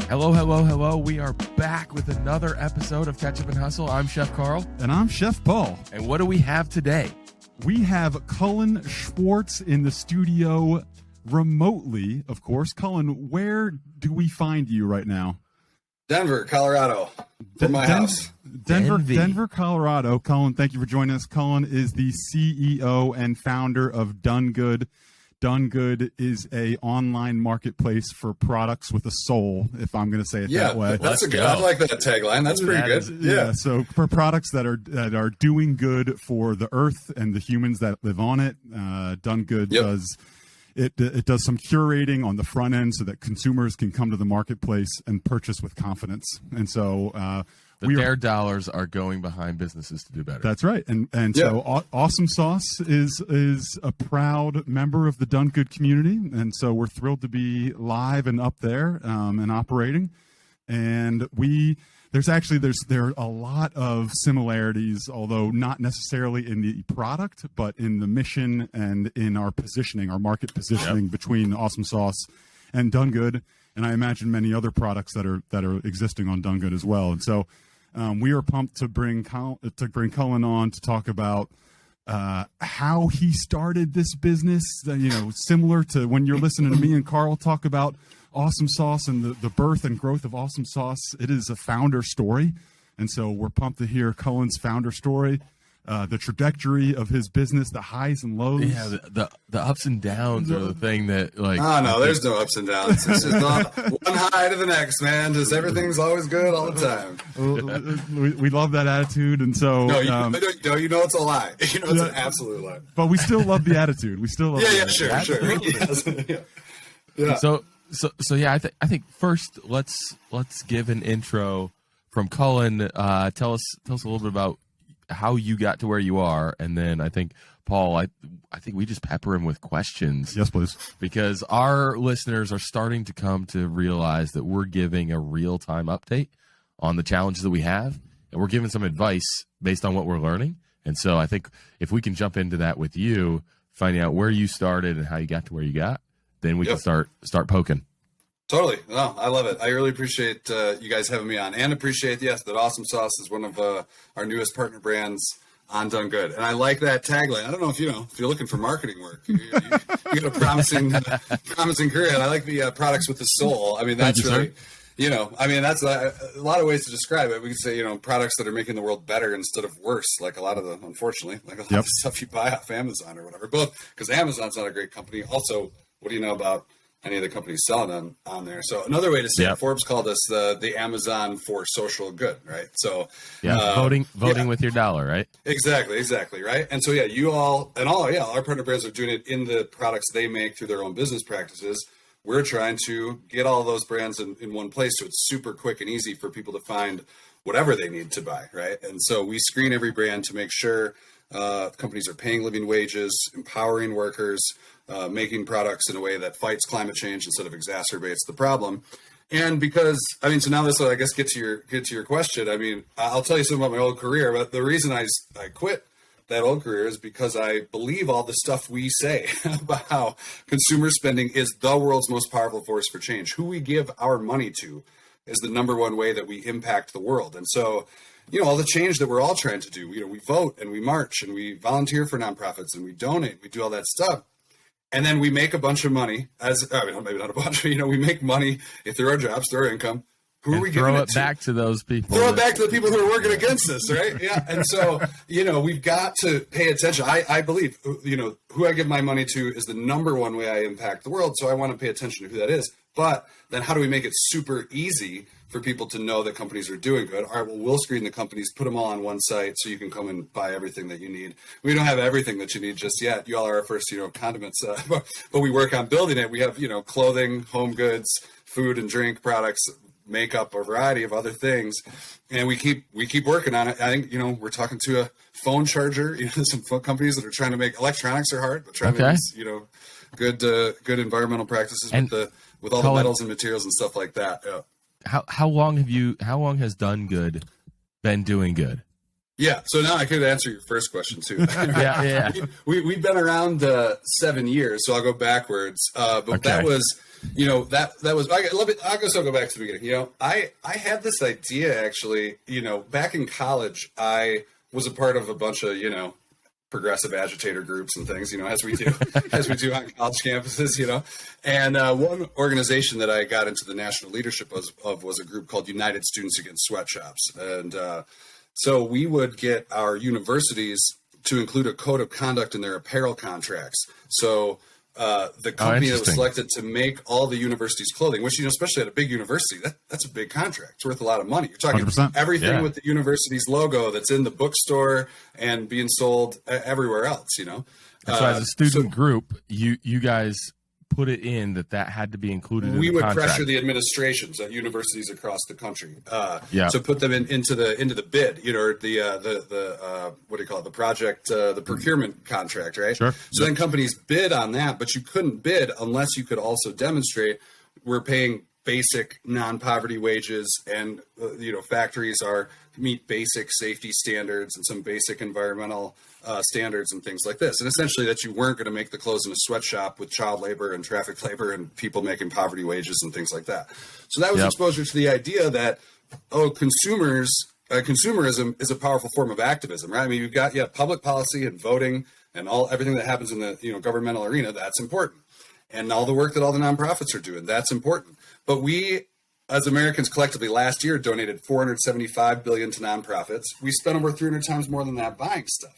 Hello, hello, hello. We are back with another episode of Ketchup and Hustle. I'm Chef Carl. And I'm Chef Paul. And what do we have today? We have Cullen Schwarz in the studio remotely, of course. Cullen, where do we find you right now? Denver, Colorado, from my house. Denver, Colorado. Cullen, thank you for joining us. Cullen is the CEO and founder of DoneGood. DoneGood is a online marketplace for products with a soul, if I'm going to say it that way. That's a good. I like that tagline. That's pretty good. Yeah. So for products that are doing good for the earth and the humans that live on it, DoneGood does. It does some curating on the front end so that consumers can come to the marketplace and purchase with confidence. And so their dollars are going behind businesses to do better. That's right. And so Awsm Sauce is a proud member of the DoneGood community. And so we're thrilled to be live and up there and operating. And there are a lot of similarities, although not necessarily in the product, but in the mission and in our positioning, our market positioning between Awsm Sauce and DoneGood. And I imagine many other products that are existing on DoneGood as well. And so we are pumped to bring Cullen on to talk about how he started this business. Similar to when you're listening to me and Carl talk about Awsm Sauce and the birth and growth of Awsm Sauce. It is a founder story, and so we're pumped to hear Cullen's founder story, the trajectory of his business, the highs and lows. Yeah, the ups and downs are the thing that there's no ups and downs. It's just one high to the next, man. Just everything's always good all the time. We love that attitude, and so you know it's a lie. You know it's an absolute lie. But we still love the attitude. We still love sure. Yeah. So yeah, I think first let's give an intro from Cullen. Tell us a little bit about how you got to where you are, and then I think Paul, I think we just pepper him with questions. Yes, please, because our listeners are starting to come to realize that we're giving a real-time update on the challenges that we have, and we're giving some advice based on what we're learning. And so I think if we can jump into that with you, finding out where you started and how you got to where you got, then we can start poking. Totally. No, I love it. I really appreciate you guys having me on, and appreciate, that Awsm Sauce is one of our newest partner brands on DoneGood. And I like that tagline. I don't know if you're looking for marketing work. You got a promising career. And I like the products with the soul. I mean, that's really, that's a lot of ways to describe it. We could say, products that are making the world better instead of worse, like a lot of of the stuff you buy off Amazon or whatever. Both because Amazon's not a great company. Also, what do you know about any of the companies selling on there? So another way to say it, Forbes called us the Amazon for social good, right? So voting with your dollar, right? Exactly, right? And so you all and all our partner brands are doing it in the products they make through their own business practices. We're trying to get all those brands in one place, so it's super quick and easy for people to find whatever they need to buy, right? And so we screen every brand to make sure companies are paying living wages, empowering workers, making products in a way that fights climate change instead of exacerbates the problem. And because, so now this will, I guess, get to your question. I'll tell you something about my old career, but the reason I quit that old career is because I believe all the stuff we say about how consumer spending is the world's most powerful force for change. Who we give our money to is the number one way that we impact the world. And so, all the change that we're all trying to do, we vote and we march and we volunteer for nonprofits and we donate, we do all that stuff. And then we make a bunch of money maybe not a bunch, but, we make money through our jobs, through our income. Who are we giving it to? Throw it back to those people. Throw it back to the people who are working against us, right? Yeah. And so, we've got to pay attention. I believe, who I give my money to is the number one way I impact the world. So I want to pay attention to who that is. But then how do we make it super easy for people to know that companies are doing good? All right, well, we'll screen the companies, put them all on one site so you can come and buy everything that you need. We don't have everything that you need just yet. You all are our first, condiments, but we work on building it. We have, clothing, home goods, food and drink products, makeup, a variety of other things. And we keep working on it. I think, we're talking to a phone charger, some phone companies that are trying to make electronics are hard, but trying to use, good environmental practices with all the metals and materials and stuff like that. Yeah. How long has DoneGood been doing good? Yeah, so now I could answer your first question too. Yeah. We've been around 7 years, so I'll go backwards. But Okay. that was, that was. I'll go back to the beginning. I had this idea actually. Back in college, I was a part of a bunch of progressive agitator groups and things. As we do, on college campuses. And one organization that I got into the national leadership of was a group called United Students Against Sweatshops, and so we would get our universities to include a code of conduct in their apparel contracts. So the company that was selected to make all the university's clothing, which, especially at a big university, that's a big contract. It's worth a lot of money. You're talking 100%. everything with the university's logo that's in the bookstore and being sold everywhere else, So as a student group, you guys put it in that had to be included in the contract. We would pressure the administrations at universities across the country to put them into the bid, or the what do you call it, the project, the procurement contract, right? Sure. So then companies bid on that, but you couldn't bid unless you could also demonstrate we're paying basic non-poverty wages, and factories meet basic safety standards and some basic environmental standards and things like this, and essentially that you weren't going to make the clothes in a sweatshop with child labor and traffic labor and people making poverty wages and things like that. So that was exposure to the idea that consumerism is a powerful form of activism, right? I mean, you've got public policy and voting and everything that happens in the governmental arena. That's important, and all the work that all the nonprofits are doing, that's important. But we, as Americans collectively, last year donated $475 billion to nonprofits. We spent over 300 times more than that buying stuff.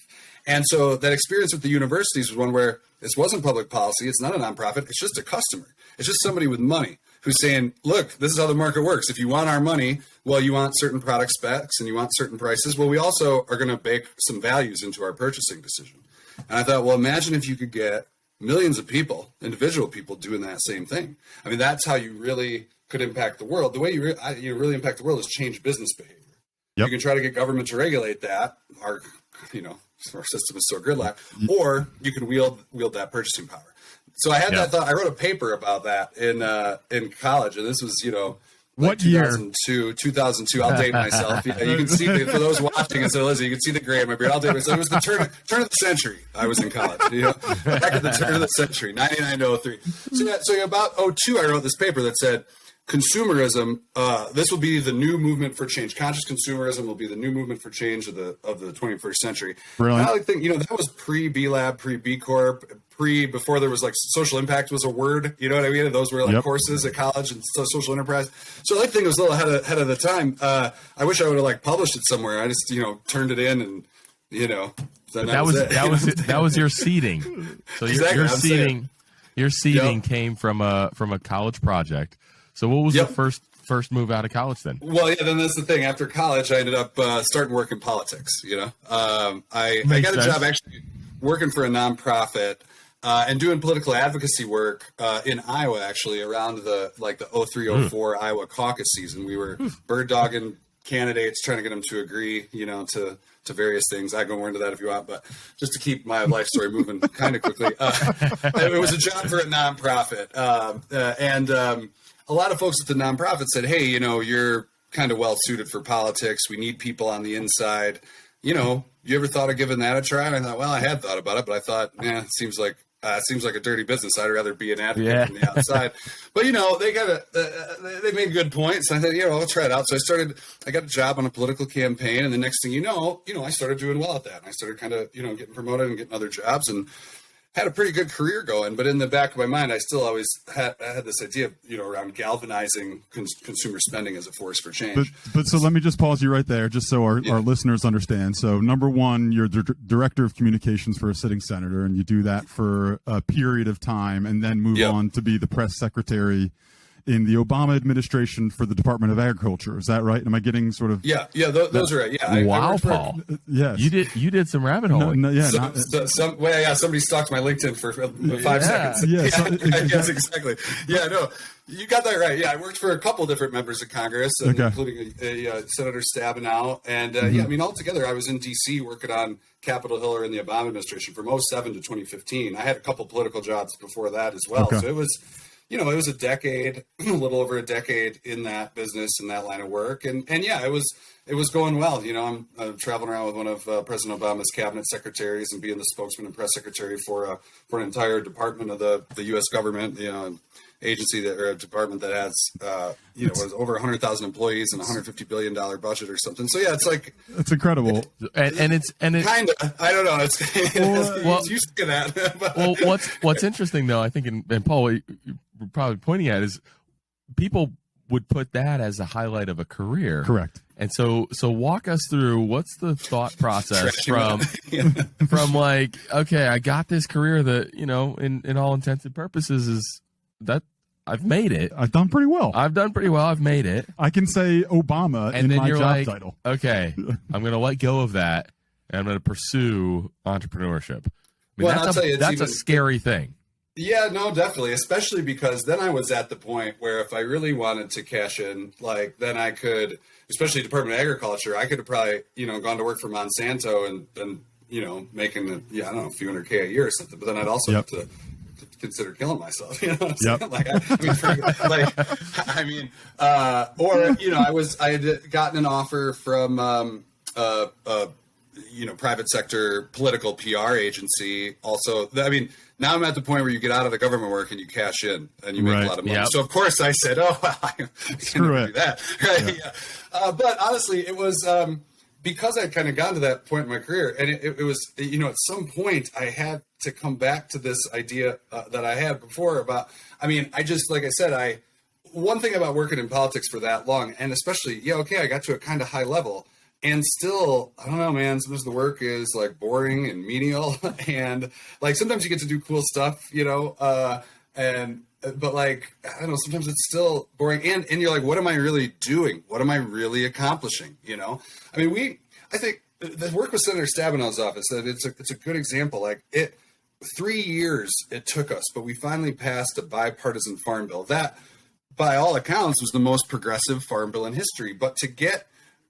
And so that experience with the universities was one where this wasn't public policy. It's not a nonprofit. It's just a customer. It's just somebody with money who's saying, look, this is how the market works. If you want our money, well, you want certain product specs and you want certain prices. Well, we also are going to bake some values into our purchasing decision. And I thought, well, imagine if you could get millions of people, individual people, doing that same thing. I mean, that's how you really could impact the world. The way you really impact the world is change business behavior. Yep. You can try to get government to regulate that. Our system is so gridlocked, or you can wield that purchasing power. So I had that thought. I wrote a paper about that in college, and this was what 2002. I'll date myself. You can see for those watching and so Lizzie, you can see the gray in my beard. I'll date myself. It was the turn of the century. I was in college. Back at the turn of the century, 99 to 03. So about 02, I wrote this paper that said, consumerism, this will be the new movement for change. Conscious consumerism will be the new movement for change of the 21st century. Brilliant. I think that was pre-B Lab, pre-B Corp, before there was social impact was a word. You know what I mean? Those were courses at college and social enterprise. So I think it was a little ahead of the time. I wish I would have published it somewhere. I just turned it in and that was your seeding. So exactly. your seeding came from a college project. So what was your first move out of college then? Well, then that's the thing. After college, I ended up starting work in politics. I got a job actually working for a nonprofit and doing political advocacy work in Iowa, actually around the 03-04 Iowa caucus season. We were bird dogging candidates, trying to get them to agree, to various things. I can go more into that if you want, but just to keep my life story moving kind of quickly, it was a job for a nonprofit, and a lot of folks at the nonprofit said, "Hey, you're kind of well suited for politics. We need people on the inside. You ever thought of giving that a try?" And I thought, well, I had thought about it, but I thought, it seems like a dirty business. I'd rather be an advocate from the outside. But they made good points. And I thought, I'll try it out. So I got a job on a political campaign, and the next thing I started doing well at that. And I started kind of getting promoted and getting other jobs, and had a pretty good career going. But in the back of my mind, I still always had this idea of, around galvanizing consumer spending as a force for change. But so let me just pause you right there, just so our listeners understand. So number one, you're the director of communications for a sitting senator, and you do that for a period of time, and then move on to be the press secretary in the Obama administration for the Department of Agriculture. Is that right? Am I getting sort of? Those are right. Yeah. Wow, Paul. Yes. You did some rabbit hole. Somebody stalked my LinkedIn for 5 seconds. Yes, exactly. Yeah, no, you got that right. Yeah, I worked for a couple different members of Congress, including a Senator Stabenow. And altogether, I was in D.C. working on Capitol Hill or in the Obama administration from 2007 to 2015. I had a couple political jobs before that as well. So it was, it was a decade, a little over a decade in that business and that line of work. And it it was going well. You know, I'm traveling around with one of President Obama's cabinet secretaries and being the spokesman and press secretary for an entire department of the U.S. government. You know, agency that, or a department that has was over 100,000 employees and $150 billion budget or something. So yeah, it's like it's incredible, and it's kind of, I don't know, it's well, you say that. But. Well, what's interesting though, I think, and Paul, what you're probably pointing at is people would put that as a highlight of a career. Correct. And so walk us through what's the thought process from like, okay, I got this career that, you know, in all intents and purposes is that I've made it. I've done pretty well. I've made it. I can say Obama And in then my you're job like, title. okay, I'm going to let go of that and I'm going to pursue entrepreneurship. I mean, Well, I'll tell you, that's a scary thing. Yeah, no, definitely. Especially because then I was at the point where if I really wanted to cash in, like then I could, especially Department of Agriculture, I could have probably, you know, gone to work for Monsanto and been, you know, making, I don't know, a few $100K a year or something. But then I'd also have to consider killing myself, you know what I'm saying? Or, you know, I had gotten an offer from, private sector political PR agency. Also, I mean, now I'm at the point where you get out of the government work and you cash in and you make a lot of money. Yep. So of course I said, oh, well, I can never do that. Right? Yeah. But honestly, it was because I'd kind of gotten to that point in my career, and it was, you know, at some point I had to come back to this idea that I had before about, I mean, I just, like I said, one thing about working in politics for that long, and especially, I got to a kind of high level. And still, I don't know, man, sometimes the work is like boring and menial and like sometimes you get to do cool stuff, you know, but like, I don't know, sometimes it's still boring and you're like, what am I really doing? What am I really accomplishing? You know, I mean, I think the work with Senator Stabenow's office, that it's a good example. Like 3 years it took us, but we finally passed a bipartisan farm bill that by all accounts was the most progressive farm bill in history. But to get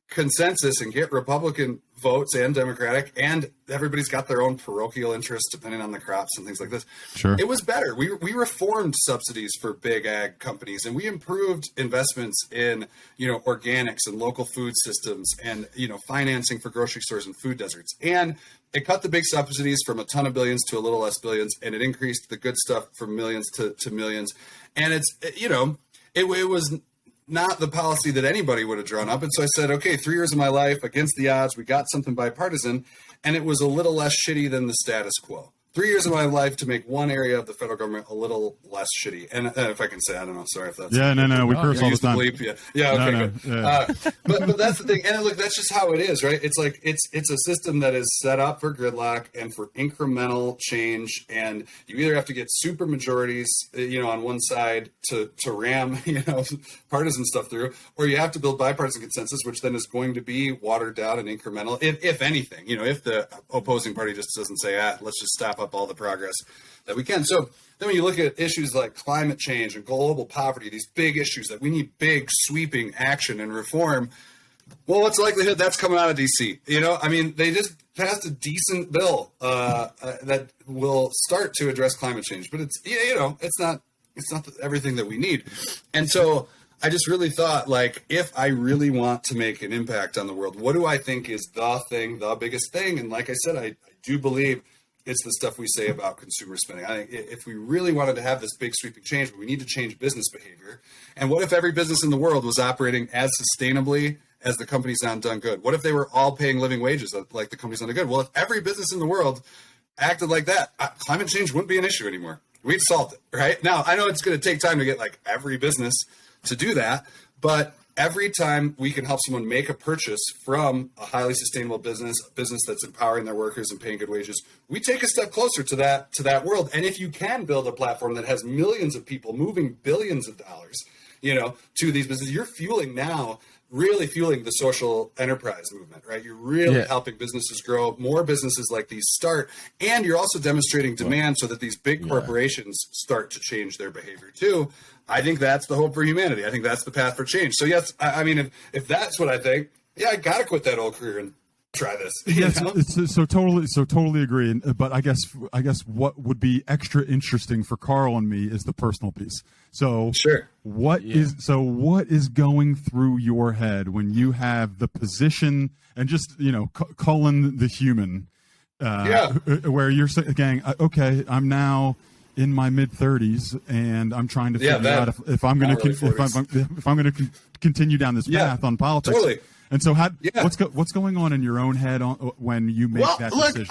consensus and get Republican votes and Democratic, and everybody's got their own parochial interests depending on the crops and things like this. Sure. It was better. We reformed subsidies for big ag companies and we improved investments in, you know, organics and local food systems and, you know, financing for grocery stores and food deserts. And it cut the big subsidies from a ton of billions to a little less billions, and it increased the good stuff from millions to millions. And it's, you know, it was not the policy that anybody would have drawn up. And so I said, okay, 3 years of my life against the odds, we got something bipartisan, and it was a little less shitty than the status quo. 3 years of my life to make one area of the federal government a little less shitty. And if I can say, I don't know, sorry if that's... Yeah, no, we curse all the time. Yeah, okay, good. Yeah. But that's the thing. And look, that's just how it is, right? It's like, it's a system that is set up for gridlock and for incremental change. And you either have to get super majorities, you know, on one side to ram, you know, partisan stuff through, or you have to build bipartisan consensus, which then is going to be watered down and incremental, if anything, you know, if the opposing party just doesn't say, let's just stop up all the progress that we can. So then when you look at issues like climate change and global poverty, these big issues that we need big sweeping action and reform, well, what's the likelihood that's coming out of DC? You know, I mean, they just passed a decent bill that will start to address climate change, but it's, you know, it's not everything that we need. And so I just really thought, like, if I really want to make an impact on the world, what do I think is the biggest thing? And like I said, I do believe it's the stuff we say about consumer spending. I think if we really wanted to have this big sweeping change, we need to change business behavior. And what if every business in the world was operating as sustainably as the companies on DoneGood? What if they were all paying living wages like the companies on DoneGood? Well, if every business in the world acted like that, climate change wouldn't be an issue anymore. We'd solved it, right? Now, I know it's going to take time to get like every business to do that, but every time we can help someone make a purchase from a highly sustainable business, a business that's empowering their workers and paying good wages, we take a step closer to that world. And if you can build a platform that has millions of people moving billions of dollars, you know, to these businesses, you're really fueling the social enterprise movement, right? You're really helping businesses grow, more businesses like these start, and you're also demonstrating demand so that these big corporations start to change their behavior too. I think that's the hope for humanity. I think that's the path for change. So yes, I mean, if that's what I think, I got to quit that old career and try this. Yes, so totally agree. But I guess what would be extra interesting for Carl and me is the personal piece. So sure, what is going through your head when you have the position and just Cullen the human, where you're saying, gang, okay, I'm now in my mid 30s and I'm trying to figure out if I'm going to if I'm going to continue down this path on politics. Totally. And so, what's going on in your own head when you make that decision?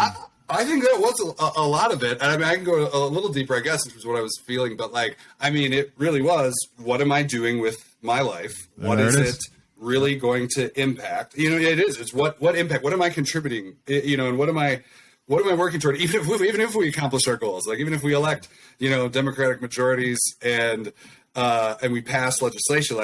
I think that was a lot of it. And I mean, I can go a little deeper, I guess, which is what I was feeling. But it really was, what am I doing with my life? What is it really going to impact? It is. It's what impact? What am I contributing? And what am I working toward? Even if we accomplish our goals, like even if we elect, Democratic majorities and we pass legislation,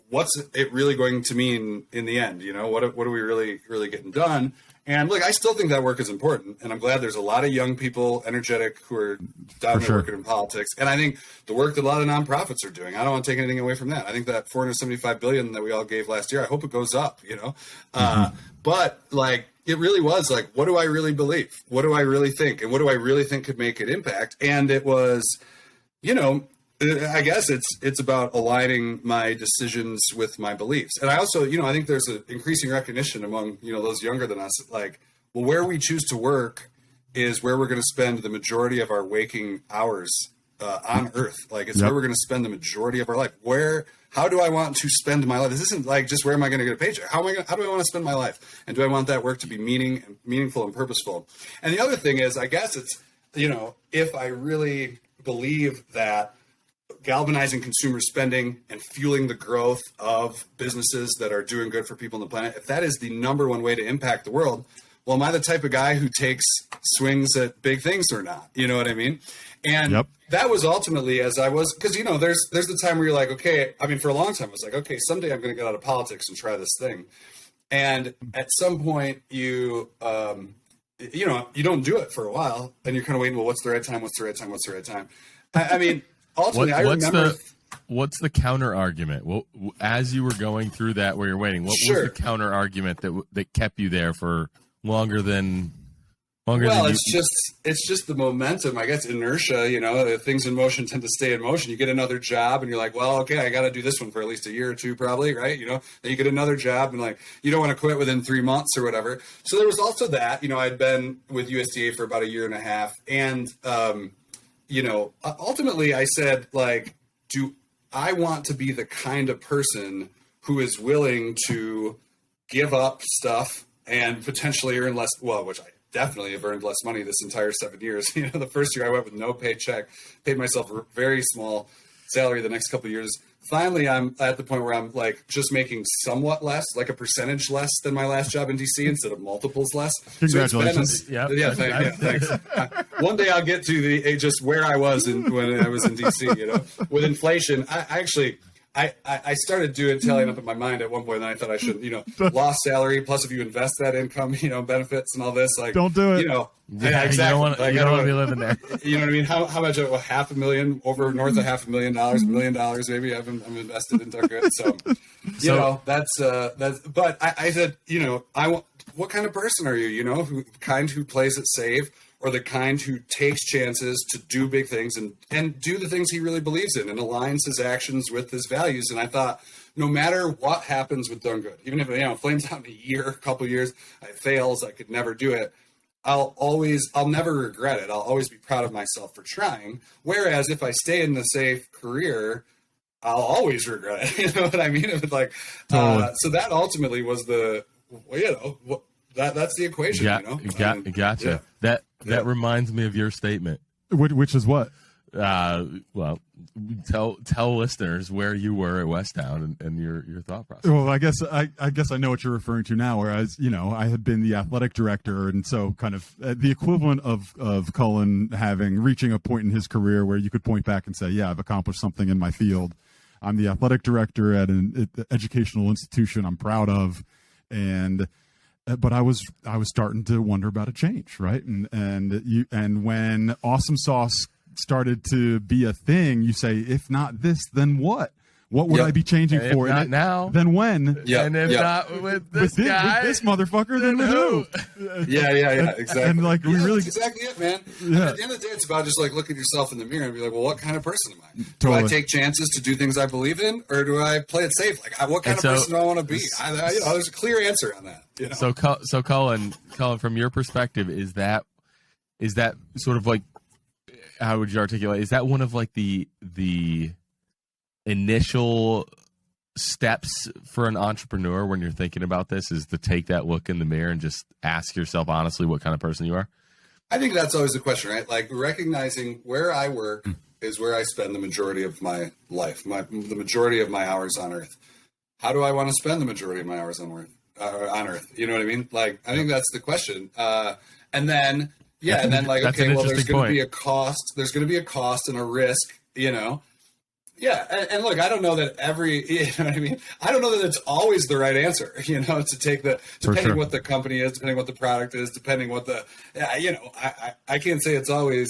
what's it really going to mean in the end? What are we really getting done? And look, I still think that work is important, and I'm glad there's a lot of young people, energetic, who are down there working in politics. And I think the work that a lot of nonprofits are doing, I don't want to take anything away from that. I think that $475 billion that we all gave last year, I hope it goes up. But it really was what do I really believe? What do I really think? And what do I really think could make an impact? And it was, I guess it's about aligning my decisions with my beliefs. And I also, I think there's an increasing recognition among, those younger than us, where we choose to work is where we're going to spend the majority of our waking hours on earth. It's where we're going to spend the majority of our life. How do I want to spend my life? This isn't just where am I going to get a paycheck? How do I want to spend my life? And do I want that work to be meaningful and purposeful? And the other thing is, I guess it's, if I really believe that galvanizing consumer spending and fueling the growth of businesses that are doing good for people on the planet, if that is the number one way to impact the world, well, am I the type of guy who takes swings at big things or not? You know what I mean? And that was ultimately as I was, because, there's the time where you're like, okay, I mean, for a long time, I was like, okay, someday I'm going to get out of politics and try this thing. And at some point you don't do it for a while and you're kind of waiting, well, what's the right time? What's the right time? What's the right time? I mean, ultimately, I remember. What's the counter argument? Well, as you were going through that, where you're waiting, what was the counter argument that kept you there for longer than? It's just the momentum. I guess inertia. Things in motion tend to stay in motion. You get another job, and you're like, well, okay, I got to do this one for at least a year or two, probably, right? Then you get another job, and you don't want to quit within 3 months or whatever. So there was also that. I'd been with USDA for about a year and a half, and ultimately I said, do I want to be the kind of person who is willing to give up stuff and potentially earn less, which I definitely have earned less money this entire 7 years. The first year I went with no paycheck, paid myself a very small salary. The next couple of years, finally, I'm at the point where I'm just making somewhat less, a percentage less than my last job in DC instead of multiples less. Congratulations. Thanks. One day I'll get to just where I was when I was in DC, with inflation. I started tallying up in my mind at one point, and then I thought I should, lost salary. Plus, if you invest that income, benefits and all this, don't do it. Exactly. You don't want to be living there. You know what I mean? How much? $500,000, over north of $500,000, $1 million, maybe. I'm invested in DoneGood. So that's. But I said, I want. What kind of person are you? Who plays it safe, or the kind who takes chances to do big things and do the things he really believes in and aligns his actions with his values. And I thought, no matter what happens with DoneGood, even if it flames out in a year, a couple of years, it fails, I could never do it. I'll never regret it. I'll always be proud of myself for trying. Whereas if I stay in the safe career, I'll always regret it. You know what I mean? It was so that ultimately was that's the equation. Gotcha. Yeah. That reminds me of your statement. Which is what? Tell listeners where you were at Westtown and your thought process. Well, I guess I know what you're referring to now. Whereas I had been the athletic director, and so kind of the equivalent of Cullen reaching a point in his career where you could point back and say, yeah, I've accomplished something in my field. I'm the athletic director at an educational institution I'm proud of, but I was starting to wonder about a change, right? And when Awsm Sauce started to be a thing, you say, if not this, then what? What would Yep. I be changing And if for? not And now, then when? Yeah. and if Yeah. not with this guy, with this motherfucker, then with who? Yeah, exactly. And like we Yeah, really, that's exactly it, man. Yeah. At the end of the day, it's about just like look at yourself in the mirror and be like, well, what kind of person am I? Do Totally. I take chances to do things I believe in, or do I play it safe? Like, what kind And of so- person do I want to be? There's a clear answer on that. You know? So Cullen, from your perspective, is that sort of like, how would you articulate? Is that one of like the initial steps for an entrepreneur when you're thinking about this, is to take that look in the mirror and just ask yourself honestly what kind of person you are? I think that's always the question, right? Like recognizing where I work is where I spend the majority of my life, the majority of my hours on Earth. How do I want to spend the majority of my hours on Earth? You know what I mean? Like, I think that's the question. And then like, That's okay, an well, there's interesting going to point. be a cost. There's going to be a cost and a risk, you know? Yeah. And look, I don't know that you know what I mean? I don't know that it's always the right answer, you know, to take depending what the company is, depending what the product is, depending what I can't say it's always,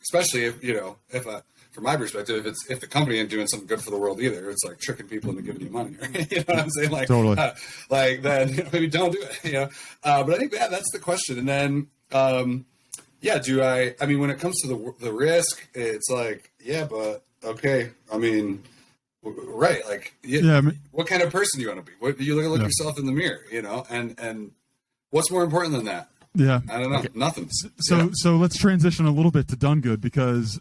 especially if from my perspective, if the company ain't doing something good for the world either, it's like tricking people into giving you money, right? You know what I'm saying? Like, Totally. Like then maybe don't do it, you know? But I think that's the question. And then, I mean, when it comes to the risk, it's like, yeah, but okay. I mean, right. Like, I mean, what kind of person do you want to be? What you look yourself in the mirror, you know, and what's more important than that? yeah. I don't know. Nothing. So let's transition a little bit to DoneGood, because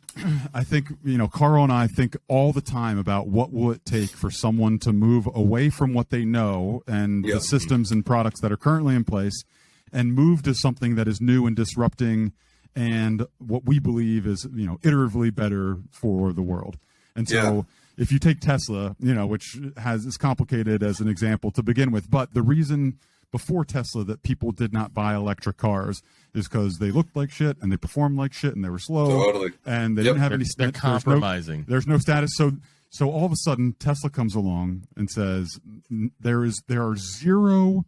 I think, Carl and I think all the time about what will it take for someone to move away from what they know and the systems and products that are currently in place and move to something that is new and disrupting and what we believe is, iteratively better for the world. And so if you take Tesla, which is complicated as an example to begin with, but the reason before Tesla that people did not buy electric cars is because they looked like shit and they performed like shit and they were slow. Totally. And they didn't have any. They're compromising. There's no status. So all of a sudden Tesla comes along and says there are zero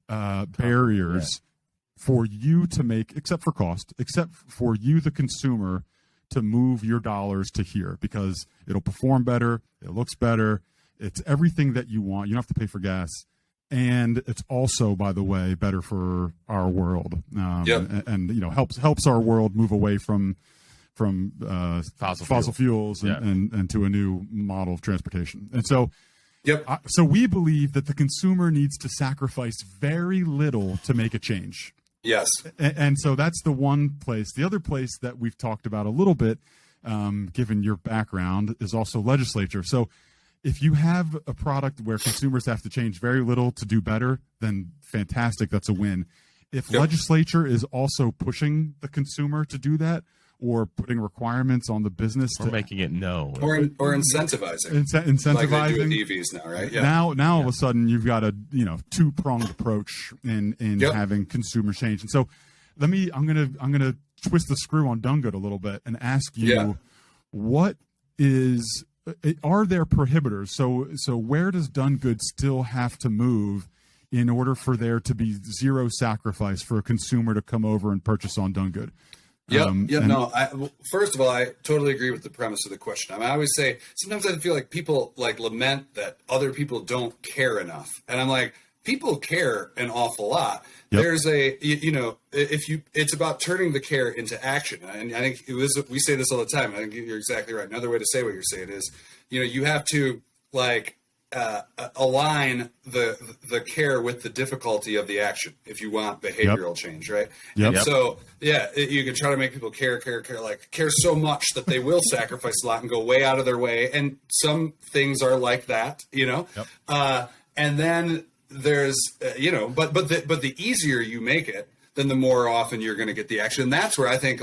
barriers for you to make, except for cost, except for you, the consumer, to move your dollars to here, because it'll perform better, it looks better, it's everything that you want. You don't have to pay for gas, and it's also, by the way, better for our world. And helps our world move away from fossil fuels and to a new model of transportation. And so. So we believe that the consumer needs to sacrifice very little to make a change. Yes. And so that's the one place. The other place that we've talked about a little bit, given your background, is also legislature. So if you have a product where consumers have to change very little to do better, then fantastic, that's a win. If legislature is also pushing the consumer to do that, or putting requirements on the business, or making it no, or incentivizing, incentivizing, like they do with EVs now, right? Yeah. Now all of a sudden you've got a two-pronged approach in having consumer change. And so I'm gonna twist the screw on DoneGood a little bit and ask you, are there prohibitors? So where does DoneGood still have to move in order for there to be zero sacrifice for a consumer to come over and purchase on DoneGood? First of all, I totally agree with the premise of the question. I mean, I always say, sometimes I feel like people like lament that other people don't care enough. And I'm like, people care an awful lot. Yep. There's it's about turning the care into action. And I think we say this all the time. I think you're exactly right. Another way to say what you're saying is, you have to align the care with the difficulty of the action if you want behavioral change, right? Yep. And so you can try to make people care so much that they will sacrifice a lot and go way out of their way, and some things are like that, and then there's but the easier you make it, then the more often you're going to get the action. And that's where I think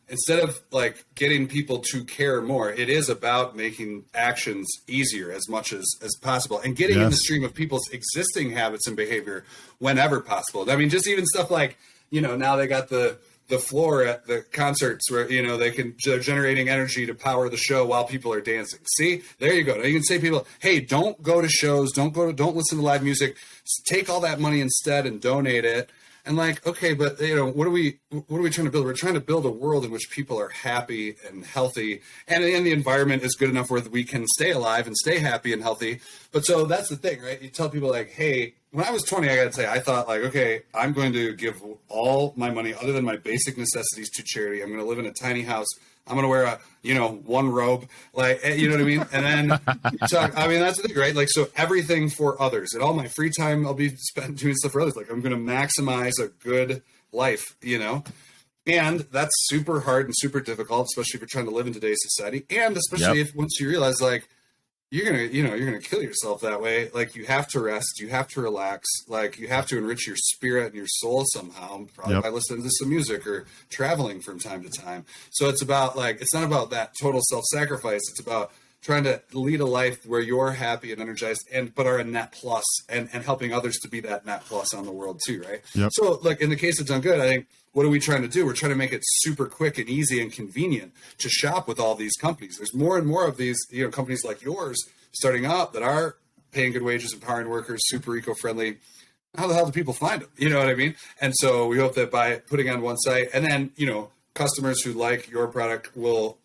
instead of getting people to care more, it is about making actions easier as much as possible, and getting in the stream of people's existing habits and behavior whenever possible. I mean, just even stuff like, now they got the floor at the concerts where, they're generating energy to power the show while people are dancing. See, there you go. Now you can say to people, hey, don't go to shows, don't listen to live music, take all that money instead and donate it. And like, okay, but what are we trying to build? We're trying to build a world in which people are happy and healthy, and the environment is good enough where we can stay alive and stay happy and healthy. But so that's the thing, right? You tell people like, hey, when I was 20, I got to say, I thought like, okay, I'm going to give all my money other than my basic necessities to charity. I'm going to live in a tiny house. I'm going to wear one robe, like, you know what I mean? And then, that's the thing, right? Like, so everything for others, and all my free time, I'll be spent doing stuff for others. Like, I'm going to maximize a good life, and that's super hard and super difficult, especially if you're trying to live in today's society. And especially if once you realize like, you're going to kill yourself that way. Like, you have to rest, you have to relax, like you have to enrich your spirit and your soul somehow, probably by listening to some music or traveling from time to time. So it's about like, it's not about that total self-sacrifice. It's about trying to lead a life where you're happy and energized but are a net plus and helping others to be that net plus on the world too. Right. Yep. So like in the case of DoneGood, I think, what are we trying to do? We're trying to make it super quick and easy and convenient to shop with all these companies. There's more and more of these, companies like yours starting up that are paying good wages, empowering workers, super eco-friendly. How the hell do people find them? You know what I mean? And so we hope that by putting on one site, and then, customers who like your product will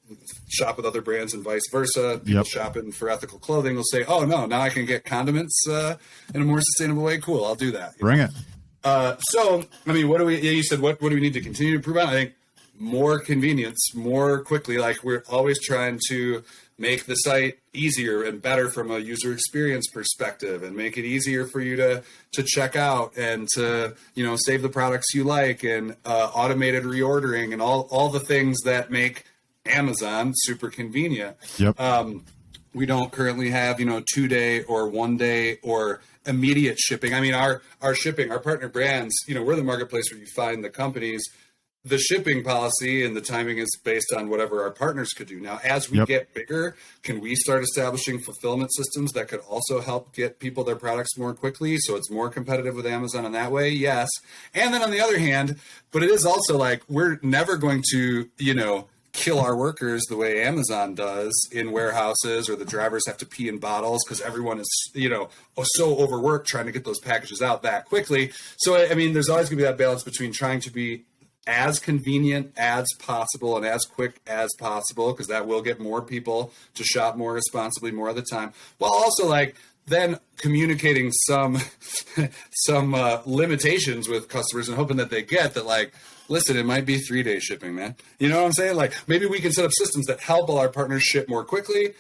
shop with other brands and vice versa. People shopping for ethical clothing will say, oh no, now I can get condiments in a more sustainable way. Cool, I'll do that. Bring it. So, I mean, you said, what do we need to continue to improve on? I think more convenience, more quickly. Like, we're always trying to make the site easier and better from a user experience perspective, and make it easier for you to check out and to, save the products you like, and automated reordering and all the things that make Amazon super convenient. We don't currently have, 2-day or 1-day or immediate shipping. I mean, our shipping, our partner brands, we're the marketplace where you find the companies. The shipping policy and the timing is based on whatever our partners could do. Now, as we get bigger, can we start establishing fulfillment systems that could also help get people their products more quickly, so it's more competitive with Amazon in that way? Yes. And then on the other hand, but it is also like, we're never going to, kill our workers the way Amazon does in warehouses, or the drivers have to pee in bottles because everyone is, so overworked trying to get those packages out that quickly. So, I mean, there's always going to be that balance between trying to be as convenient as possible and as quick as possible, because that will get more people to shop more responsibly more of the time, while also like then communicating some limitations with customers and hoping that they get that, like, listen, it might be 3-day shipping, man. You know what I'm saying? Like, maybe we can set up systems that help all our partners ship more quickly,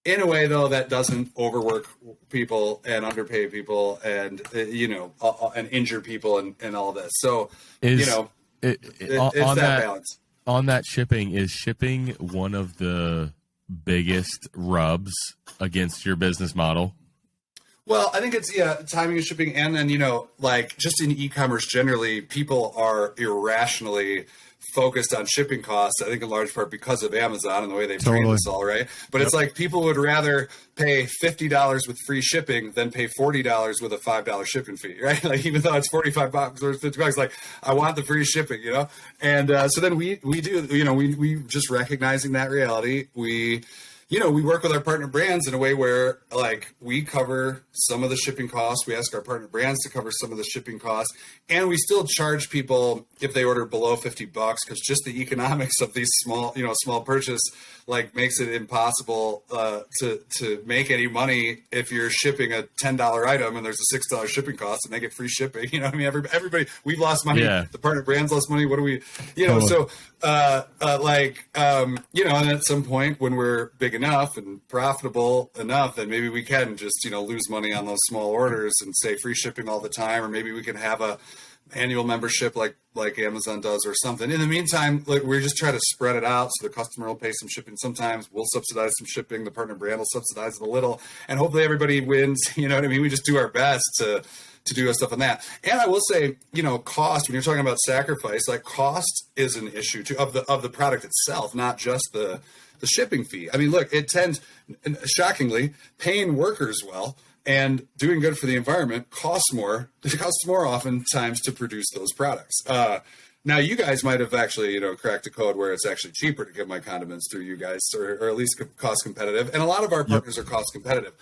in a way though that doesn't overwork people and underpay people and and injure people and all this. So it's that balance. On that shipping, is shipping one of the biggest rubs against your business model? Well, I think it's, timing of shipping. And then, like, just in e-commerce generally, people are irrationally focused on shipping costs, I think in large part because of Amazon and the way they've trained us all, right? But it's like, people would rather pay $50 with free shipping than pay $40 with a $5 shipping fee, right? Like, even though it's $45 or $50, like, I want the free shipping, And so then we do, we just recognizing that reality, we work with our partner brands in a way where, like, we cover some of the shipping costs. We ask our partner brands to cover some of the shipping costs, and we still charge people if they order below $50, because just the economics of these small purchase, like, makes it impossible to make any money if you're shipping a $10 item and there's a $6 shipping cost and they get free shipping. I mean, everybody, we've lost money. Yeah. The partner brands lost money. What do we, so and at some point when we're big enough and profitable enough, then maybe we can just, lose money on those small orders and say free shipping all the time, or maybe we can have a annual membership like Amazon does or something. In the meantime, like, we're just trying to spread it out so the customer will pay some shipping. Sometimes we'll subsidize some shipping, the partner brand will subsidize it a little, and hopefully everybody wins. You know what I mean? We just do our best to do stuff on that. And I will say, cost, when you're talking about sacrifice, like, cost is an issue too of the product itself, not just the shipping fee. I mean, look, it tends, shockingly, paying workers well and doing good for the environment costs more. It costs more oftentimes to produce those products. Now, you guys might have actually, cracked a code where it's actually cheaper to get my condiments through you guys, or at least cost competitive. And a lot of our partners are cost competitive.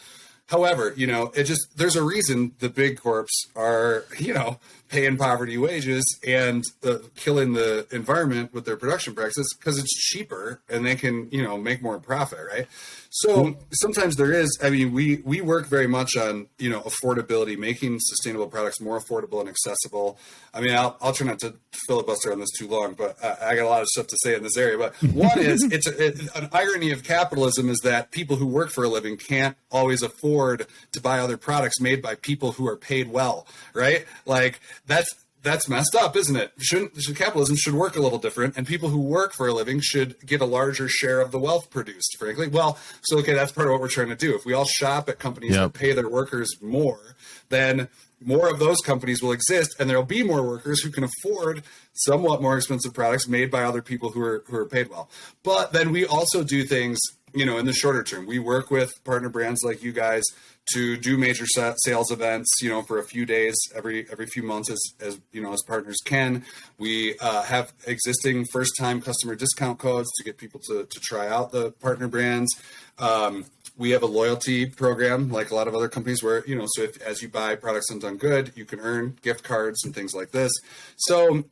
However, there's a reason the big corps are, paying poverty wages and killing the environment with their production practices, because it's cheaper and they can, make more profit, right? So sometimes there is, we work very much on, affordability, making sustainable products more affordable and accessible. I'll try not to filibuster on this too long, but I got a lot of stuff to say in this area. But one is, an irony of capitalism is that people who work for a living can't always afford to buy other products made by people who are paid well, right? Like that's messed up, isn't it? Capitalism should work a little different, and people who work for a living should get a larger share of the wealth produced, frankly. Well, so okay, that's part of what we're trying to do. If we all shop at companies that pay their workers more, then more of those companies will exist, and there'll be more workers who can afford somewhat more expensive products made by other people who are paid well. But then we also do things, in the shorter term. We work with partner brands like you guys to do major sales events, for a few days every few months, as partners can. We have existing first-time customer discount codes to get people to try out the partner brands. We have a loyalty program like a lot of other companies where, so as you buy products on DoneGood, you can earn gift cards and things like this. So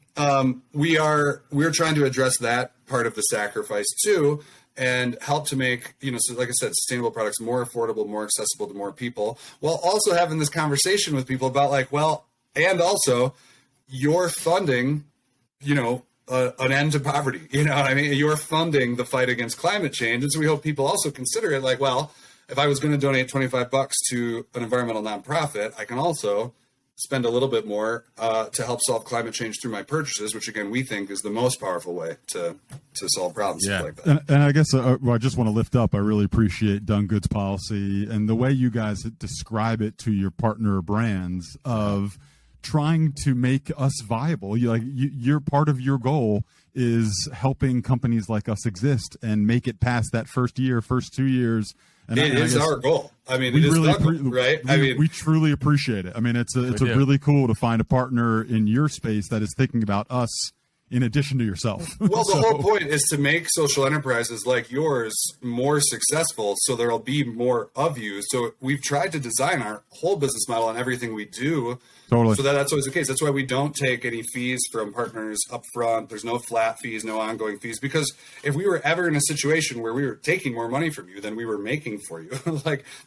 we're trying to address that part of the sacrifice too, and help to make, so like I said, sustainable products more affordable, more accessible to more people, while also having this conversation with people about and also you're funding, an end to poverty. You're funding the fight against climate change. And so we hope people also consider it if I was going to donate $25 to an environmental nonprofit, I can also spend a little bit more to help solve climate change through my purchases, which again, we think is the most powerful way to solve problems like that. And I guess I just want to lift up, I really appreciate DoneGood's policy and the way you guys describe it to your partner brands of trying to make us viable. You're part of your goal is helping companies like us exist and make it past that first 2 years. And it is our goal. It is really the goal, right? We truly appreciate it. It's really cool to find a partner in your space that is thinking about us in addition to yourself. Well, the whole point is to make social enterprises like yours more successful, so there'll be more of you. So we've tried to design our whole business model and everything we do so that's always the case. That's why we don't take any fees from partners up front. There's no flat fees, no ongoing fees, because if we were ever in a situation where we were taking more money from you than we were making for you,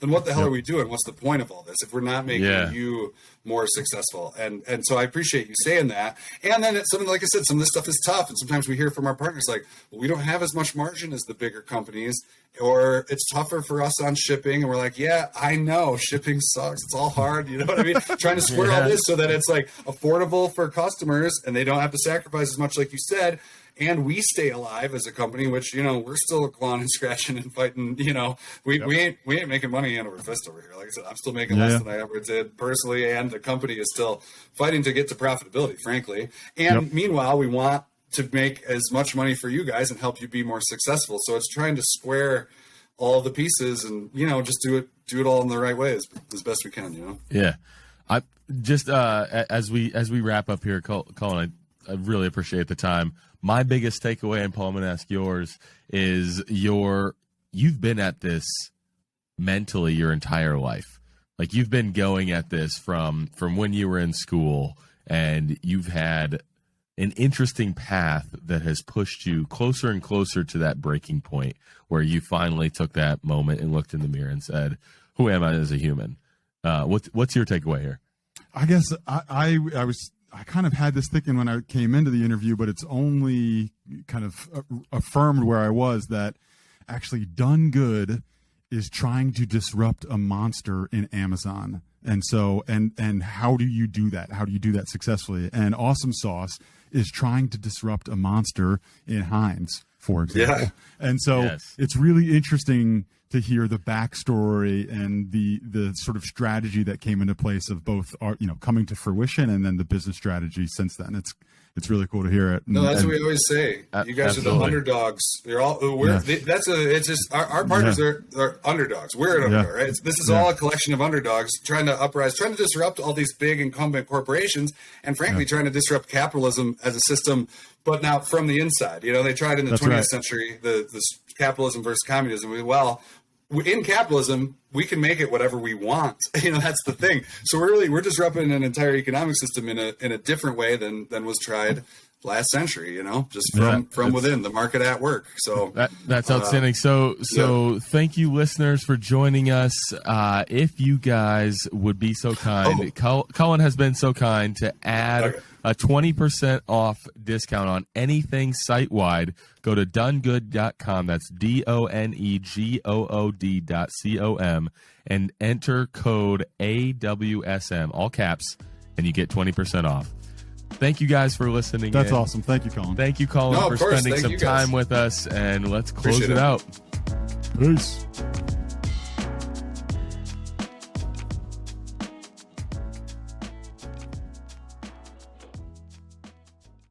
then what the hell are we doing? What's the point of all this if we're not making you more successful? And so I appreciate you saying that. And then it's something, like I said, some of this stuff is tough. And sometimes we hear from our partners we don't have as much margin as the bigger companies, or it's tougher for us on shipping. And we're like, yeah, I know shipping sucks. It's all hard. You know what I mean? Trying to square all this so that it's affordable for customers and they don't have to sacrifice as much, like you said. And we stay alive as a company, which, we're still clawing and scratching and fighting. We ain't making money hand over fist over here. Like I said, I'm still making less than I ever did personally. And the company is still fighting to get to profitability, frankly. And meanwhile, we want to make as much money for you guys and help you be more successful. So it's trying to square all the pieces and, just do it all in the right way as best we can, Yeah. I just, as we wrap up here, Cullen, I really appreciate the time. My biggest takeaway, and Paul, I'm going to ask yours, is you've been at this mentally your entire life. You've been going at this from when you were in school, and you've had an interesting path that has pushed you closer and closer to that breaking point where you finally took that moment and looked in the mirror and said, who am I as a human? What's your takeaway here? I guess I kind of had this thinking when I came into the interview, but it's only kind of affirmed where I was, that actually DoneGood is trying to disrupt a monster in Amazon. And so, and how do you do that? How do you do that successfully? And Awsm Sauce is trying to disrupt a monster in Heinz, for example. Yeah. And so it's really interesting to hear the backstory and the sort of strategy that came into place of both our, coming to fruition, and then the business strategy since then. It's really cool to hear it. No, that's what we always say. You guys are the underdogs. You're all it's just our partners are underdogs. We're an underdog, right? This is all a collection of underdogs trying to uprise, trying to disrupt all these big incumbent corporations, and frankly trying to disrupt capitalism as a system, but now from the inside. They tried in the 20th century, the capitalism versus communism. in capitalism, we can make it whatever we want. That's the thing. So we're disrupting an entire economic system in a different way than was tried last century, just from within the market at work. So that's outstanding. So thank you, listeners, for joining us. If you guys would be so kind, Cullen has been so kind to add a 20% off discount on anything site-wide. Go to DoneGood.com. That's DoneGood.com, and enter code AWSM, all caps, and you get 20% off. Thank you guys for listening. That's awesome. Thank you, Cullen. Thank you, Cullen, for spending some time with us, and let's close it out. Peace.